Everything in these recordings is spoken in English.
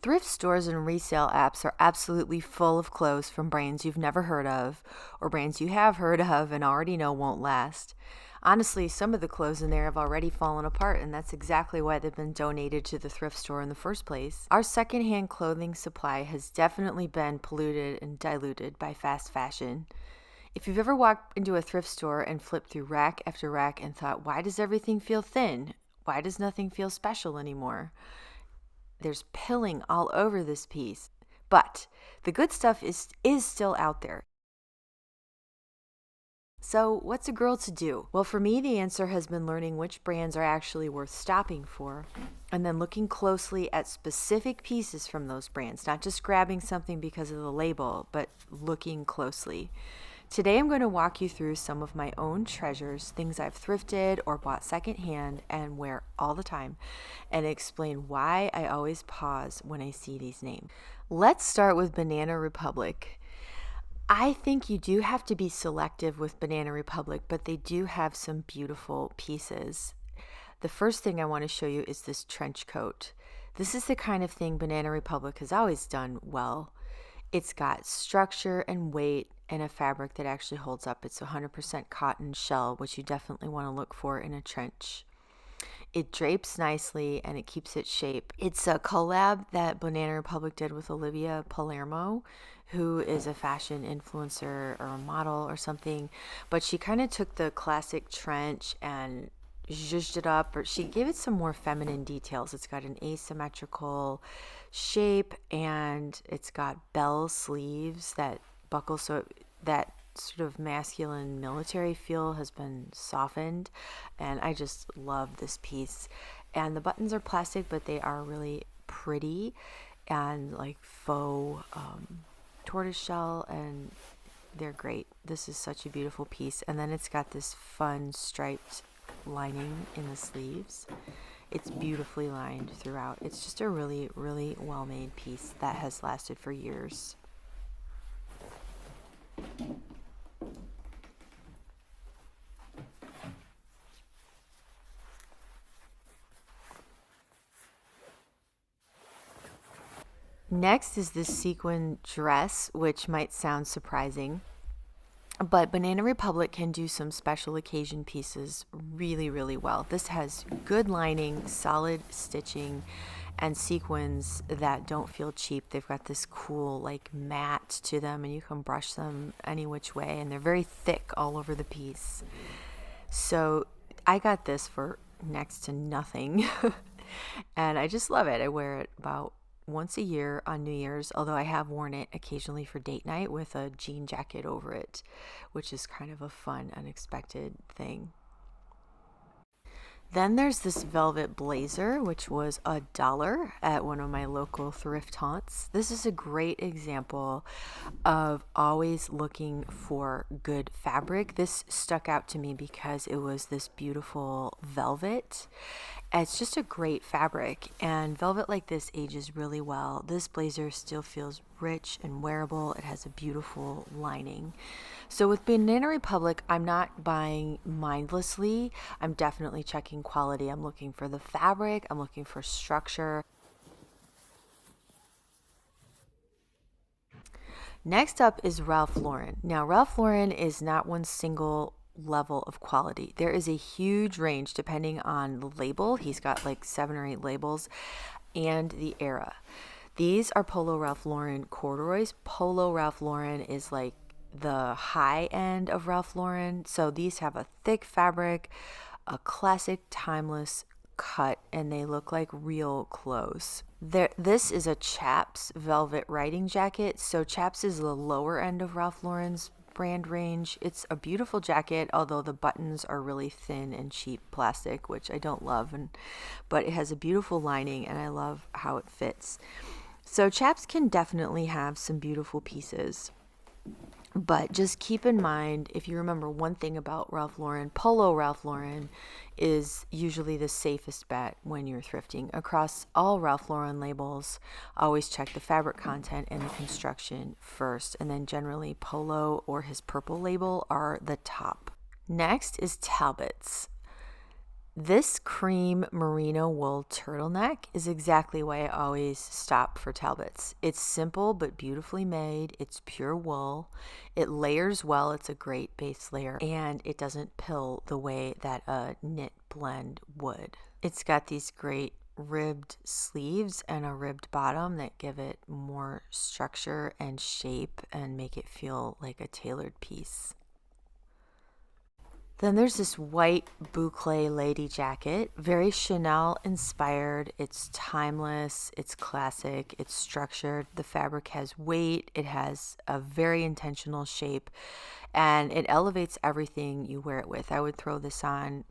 Thrift stores and resale apps are absolutely full of clothes from brands you've never heard of, or brands you have heard of and already know won't last. Honestly, some of the clothes in there have already fallen apart, and that's exactly why they've been donated to the thrift store in the first place. Our secondhand clothing supply has definitely been polluted and diluted by fast fashion. If you've ever walked into a thrift store and flipped through rack after rack and thought, why does everything feel thin? Why does nothing feel special anymore? There's pilling all over this piece. But the good stuff is still out there. So, what's a girl to do? Well, for me, the answer has been learning which brands are actually worth stopping for, and then looking closely at specific pieces from those brands, not just grabbing something because of the label, but looking closely. Today, I'm going to walk you through some of my own treasures, things I've thrifted or bought secondhand and wear all the time, and explain why I always pause when I see these names. Let's start with Banana Republic. I think you do have to be selective with Banana Republic, but they do have some beautiful pieces. The first thing I want to show you is this trench coat. This is the kind of thing Banana Republic has always done well. It's got structure and weight and a fabric that actually holds up. It's 100% cotton shell, which you definitely want to look for in a trench. It drapes nicely and it keeps its shape. It's a collab that Banana Republic did with Olivia Palermo, who is a fashion influencer or a model or something. But she kind of took the classic trench and zhuzhed it up, or she gave it some more feminine details. It's got an asymmetrical shape and it's got bell sleeves that buckle, so that sort of masculine military feel has been softened, and I just love this piece. And the buttons are plastic, but they are really pretty and like faux tortoiseshell, and they're great. This is such a beautiful piece. And then it's got this fun striped lining in the sleeves. It's beautifully lined throughout. It's just a really, really well-made piece that has lasted for years. Next is this sequin dress, which might sound surprising, but Banana Republic can do some special occasion pieces really, really well. This has good lining, solid stitching, and sequins that don't feel cheap. They've got this cool like mat to them, and you can brush them any which way, and they're very thick all over the piece. So I got this for next to nothing, and I just love it. I wear it about once a year on New Year's, although I have worn it occasionally for date night with a jean jacket over it, which is kind of a fun, unexpected thing. Then there's this velvet blazer, which was $1 at one of my local thrift haunts. This is a great example of always looking for good fabric. This stuck out to me because it was this beautiful velvet. It's just a great fabric, and velvet like this ages really well. This blazer still feels rich and wearable. It has a beautiful lining. So with Banana Republic, I'm not buying mindlessly. I'm definitely checking quality. I'm looking for the fabric. I'm looking for structure. Next up is Ralph Lauren. Now, Ralph Lauren is not one single level of quality. There is a huge range depending on the label. He's got like 7 or 8 labels, and the era. These are Polo Ralph Lauren corduroys. Polo Ralph Lauren is like the high end of Ralph Lauren. So these have a thick fabric, a classic timeless cut, and they look like real clothes. This is a Chaps velvet riding jacket. So Chaps is the lower end of Ralph Lauren's brand range. It's a beautiful jacket, although the buttons are really thin and cheap plastic, which I don't love, but it has a beautiful lining and I love how it fits. So Chaps can definitely have some beautiful pieces, but just keep in mind, if you remember one thing about Ralph Lauren, Polo Ralph Lauren is usually the safest bet when you're thrifting. Across all Ralph Lauren labels, always check the fabric content and the construction first, and then generally Polo or his purple label are the top. Next is Talbots. This cream merino wool turtleneck is exactly why I always stop for Talbots. It's simple but beautifully made. It's pure wool. It layers well. It's a great base layer, and it doesn't pill the way that a knit blend would. It's got these great ribbed sleeves and a ribbed bottom that give it more structure and shape and make it feel like a tailored piece. Then there's this white boucle lady jacket, very Chanel inspired. It's timeless, it's classic, it's structured. The fabric has weight, it has a very intentional shape, and it elevates everything you wear it with. I would throw this on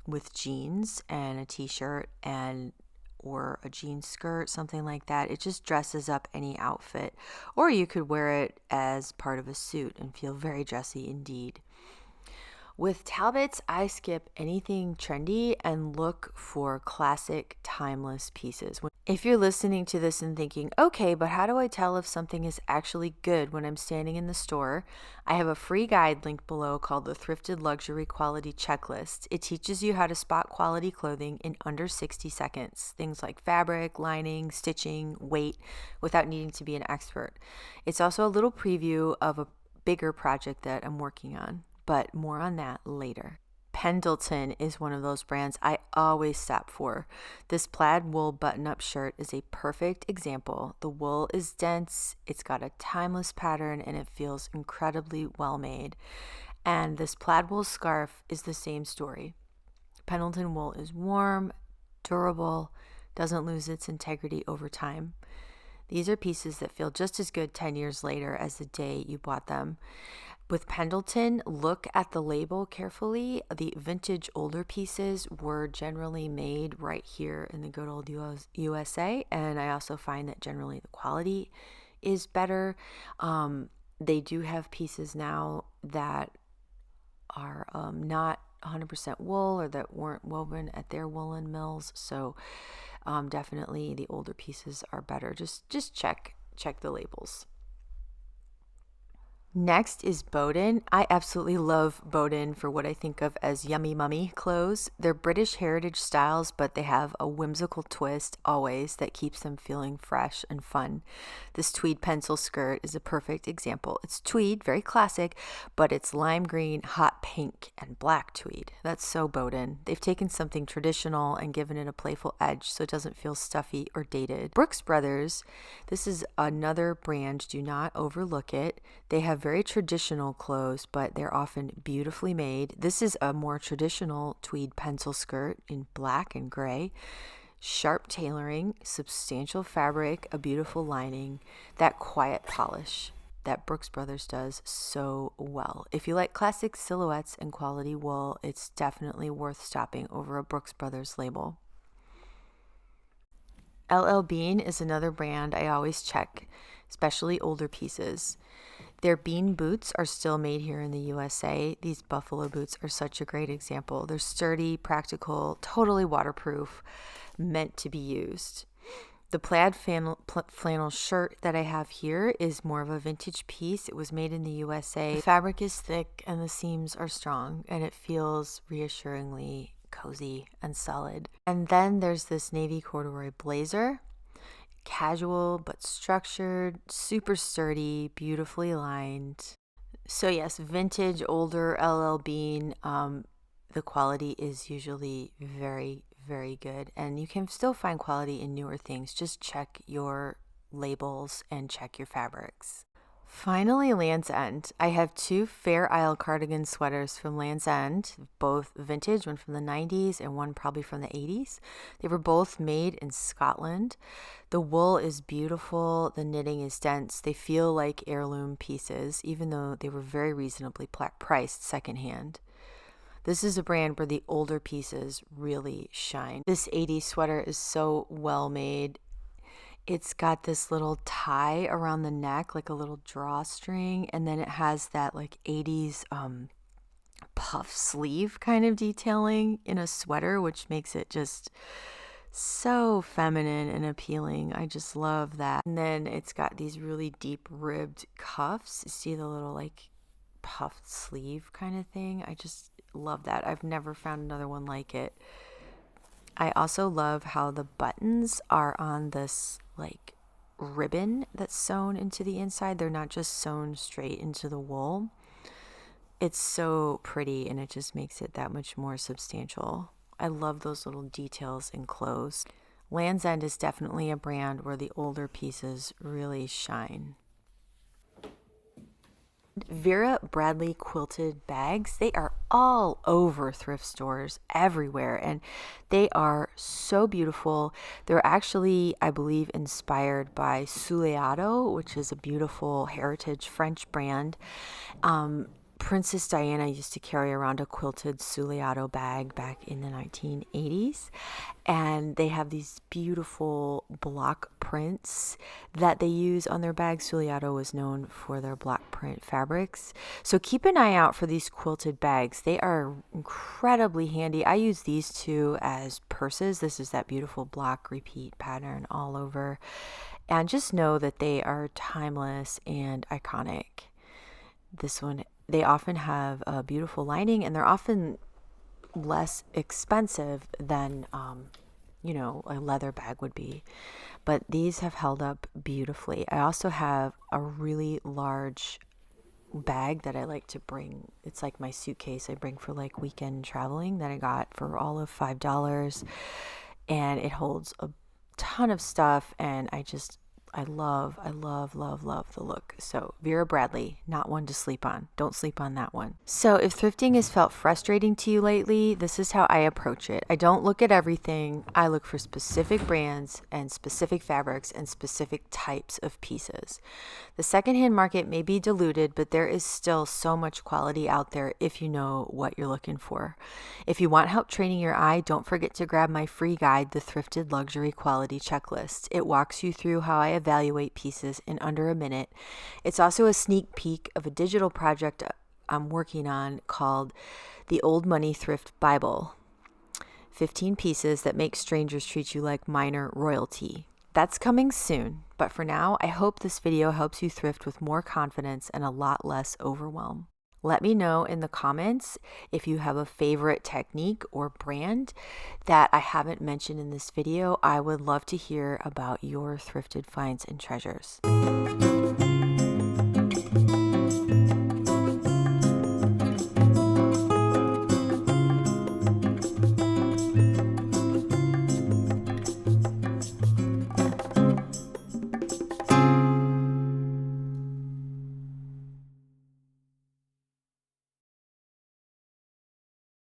with jeans and a t-shirt and or a jean skirt, something like that. It just dresses up any outfit. Or you could wear it as part of a suit and feel very dressy indeed. With Talbots, I skip anything trendy and look for classic, timeless pieces. If you're listening to this and thinking, okay, but how do I tell if something is actually good when I'm standing in the store? I have a free guide linked below called the Thrifted Luxury Quality Checklist. It teaches you how to spot quality clothing in under 60 seconds. Things like fabric, lining, stitching, weight, without needing to be an expert. It's also a little preview of a bigger project that I'm working on, but more on that later. Pendleton is one of those brands I always stop for. This plaid wool button-up shirt is a perfect example. The wool is dense, it's got a timeless pattern, and it feels incredibly well made. And this plaid wool scarf is the same story. Pendleton wool is warm, durable, doesn't lose its integrity over time. These are pieces that feel just as good 10 years later as the day you bought them. With Pendleton, look at the label carefully. The vintage older pieces were generally made right here in the good old USA, and I also find that generally the quality is better. They do have pieces now that are not 100% wool or that weren't woven at their woolen mills, so definitely the older pieces are better. Just check the labels. Next is Boden. I absolutely love Boden for what I think of as yummy mummy clothes. They're British heritage styles, but they have a whimsical twist always that keeps them feeling fresh and fun. This tweed pencil skirt is a perfect example. It's tweed, very classic, but it's lime green, hot pink, and black tweed. That's so Boden. They've taken something traditional and given it a playful edge so it doesn't feel stuffy or dated. Brooks Brothers, this is another brand. Do not overlook it. They have very traditional clothes, but they're often beautifully made. This is a more traditional tweed pencil skirt in black and gray. Sharp tailoring, substantial fabric, a beautiful lining, that quiet polish that Brooks Brothers does so well. If you like classic silhouettes and quality wool, it's definitely worth stopping over a Brooks Brothers label. LL Bean is another brand I always check, especially older pieces. Their bean boots are still made here in the USA. These buffalo boots are such a great example. They're sturdy, practical, totally waterproof, meant to be used. The plaid flannel shirt that I have here is more of a vintage piece. It was made in the USA. The fabric is thick and the seams are strong, and it feels reassuringly cozy and solid. And then there's this navy corduroy blazer. Casual but structured, super sturdy, beautifully lined. So yes, vintage, older LL Bean. The quality is usually very, very good, and you can still find quality in newer things. Just check your labels and check your fabrics. Finally, Land's End. I have two Fair Isle cardigan sweaters from Land's End, both vintage, one from the 90s and one probably from the 80s. They were both made in Scotland. The wool is beautiful, the knitting is dense. They feel like heirloom pieces, even though they were very reasonably priced secondhand. This is a brand where the older pieces really shine. This 80s sweater is so well made. It's got this little tie around the neck, like a little drawstring, and then it has that like 80s puff sleeve kind of detailing in a sweater, which makes it just so feminine and appealing. I just love that. And then it's got these really deep ribbed cuffs. See the little like puffed sleeve kind of thing. love that. I've never found another one like it. I also love how the buttons are on this like ribbon that's sewn into the inside. They're not just sewn straight into the wool. It's so pretty and it just makes it that much more substantial. I love those little details in clothes. Land's End is definitely a brand where the older pieces really shine. Vera Bradley quilted bags, they are all over thrift stores everywhere, and they are so beautiful. They're actually, I believe, inspired by Suleado, which is a beautiful heritage French brand. Princess Diana used to carry around a quilted Suleado bag back in the 1980s, and they have these beautiful block prints that they use on their bags. Suleado was known for their block print fabrics, so keep an eye out for these quilted bags. They are incredibly handy. I use these two as purses. This is that beautiful block repeat pattern all over, and just know that they are timeless and iconic. This one, they often have a beautiful lining, and they're often less expensive than a leather bag would be, but these have held up beautifully. I also have a really large bag that I like to bring. It's like my suitcase I bring for like weekend traveling, that I got for all of $5, and it holds a ton of stuff, and I love the look. So Vera Bradley, not one to sleep on. Don't sleep on that one. So if thrifting has felt frustrating to you lately, this is how I approach it. I don't look at everything. I look for specific brands and specific fabrics and specific types of pieces. The secondhand market may be diluted, but there is still so much quality out there if you know what you're looking for. If you want help training your eye, don't forget to grab my free guide, the Thrifted Luxury Quality Checklist. It walks you through how I evaluate pieces in under a minute. It's also a sneak peek of a digital project I'm working on called the Old Money Thrift Bible. 15 pieces that make strangers treat you like minor royalty. That's coming soon, but for now, I hope this video helps you thrift with more confidence and a lot less overwhelm. Let me know in the comments if you have a favorite technique or brand that I haven't mentioned in this video. I would love to hear about your thrifted finds and treasures.